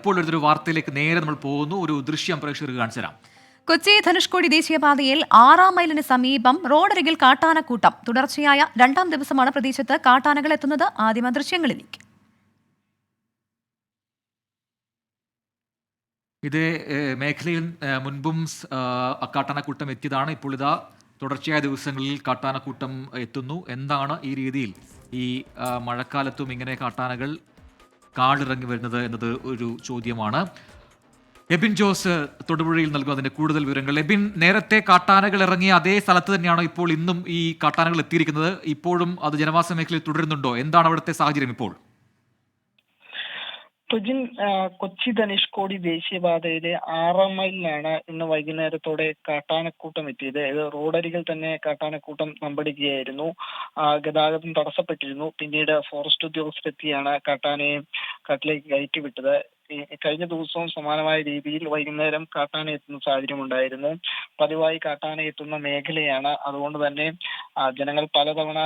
ഇപ്പോൾ ഒരു വാർത്തയിലേക്ക് നേരെ നമ്മൾ പോകുന്നു. ഒരു ദൃശ്യം പ്രേക്ഷകർക്ക് കാണിച്ചു തരാം. കൊച്ചി ധനുഷ്കോടി ദേശീയപാതയിൽ 6-ാം മൈലിന് സമീപം റോഡരികിൽ കാട്ടാനക്കൂട്ടം. തുടർച്ചയായ 2ാം ദിവസമാണ് പ്രദേശത്ത് കാട്ടാനകൾ എത്തുന്നത്. ആദിമ ദൃശ്യങ്ങളിലേക്ക്. ഇതേ മേഖലയിൽ മുൻപും കാട്ടാനക്കൂട്ടം എത്തിയതാണ്. ഇപ്പോൾ ഇതാ തുടർച്ചയായ ദിവസങ്ങളിൽ കാട്ടാനക്കൂട്ടം എത്തുന്നു. എന്താണ് ഈ രീതിയിൽ ഈ മഴക്കാലത്തും ഇങ്ങനെ കാട്ടാനകൾ കാടിറങ്ങി വരുന്നത് എന്നത് ഒരു ചോദ്യമാണ്. എബിൻ ജോസ് തൊടുപുഴയിൽ നൽകും അതിന്റെ കൂടുതൽ വിവരങ്ങൾ. എബിൻ, നേരത്തെ കാട്ടാനകൾ ഇറങ്ങിയ അതേ സ്ഥലത്ത് തന്നെയാണോ ഇപ്പോൾ ഇന്നും ഈ കാട്ടാനകൾ എത്തിയിരിക്കുന്നത്? ഇപ്പോഴും അത് ജനവാസ മേഖലയിൽ തുടരുന്നുണ്ടോ? എന്താണ് അവിടുത്തെ സാഹചര്യം ഇപ്പോൾ? തുജിൻ, കൊച്ചി ധനുഷ്കോടി ദേശീയപാതയിലെ 6-ാം മൈലിലാണ് ഇന്ന് വൈകുന്നേരത്തോടെ കാട്ടാനക്കൂട്ടം എത്തിയത്. ഇത് റോഡരികിൽ തന്നെ കാട്ടാനക്കൂട്ടം തമ്പടിക്കുകയായിരുന്നു. ഗതാഗതം തടസ്സപ്പെട്ടിരുന്നു. പിന്നീട് ഫോറസ്റ്റ് ഉദ്യോഗസ്ഥരെത്തിയാണ് കാട്ടാനയെ കാട്ടിലേക്ക് കയറ്റിവിട്ടത്. കഴിഞ്ഞ ദിവസവും സമാനമായ രീതിയിൽ വൈകുന്നേരം കാട്ടാന എത്തുന്ന സാഹചര്യം ഉണ്ടായിരുന്നു. പതിവായി കാട്ടാന എത്തുന്ന മേഖലയാണ്. അതുകൊണ്ട് തന്നെ ജനങ്ങൾ പലതവണ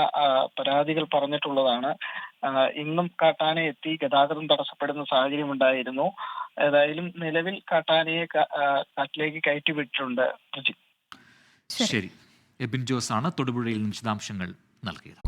പരാതികൾ പറഞ്ഞിട്ടുള്ളതാണ്. ഇന്നും കാട്ടാന എത്തി ഗതാഗതം തടസ്സപ്പെടുന്ന സാഹചര്യം ഉണ്ടായിരുന്നു. ഏതായാലും നിലവിൽ കാട്ടാനയെ കാട്ടിലേക്ക് കയറ്റിവിട്ടിട്ടുണ്ട്. ശരി, എബിൻ ജോസ് ആണ് തൊടുപുഴയിൽ നിന്ന് വിശദാംശങ്ങൾ നൽകിയത്.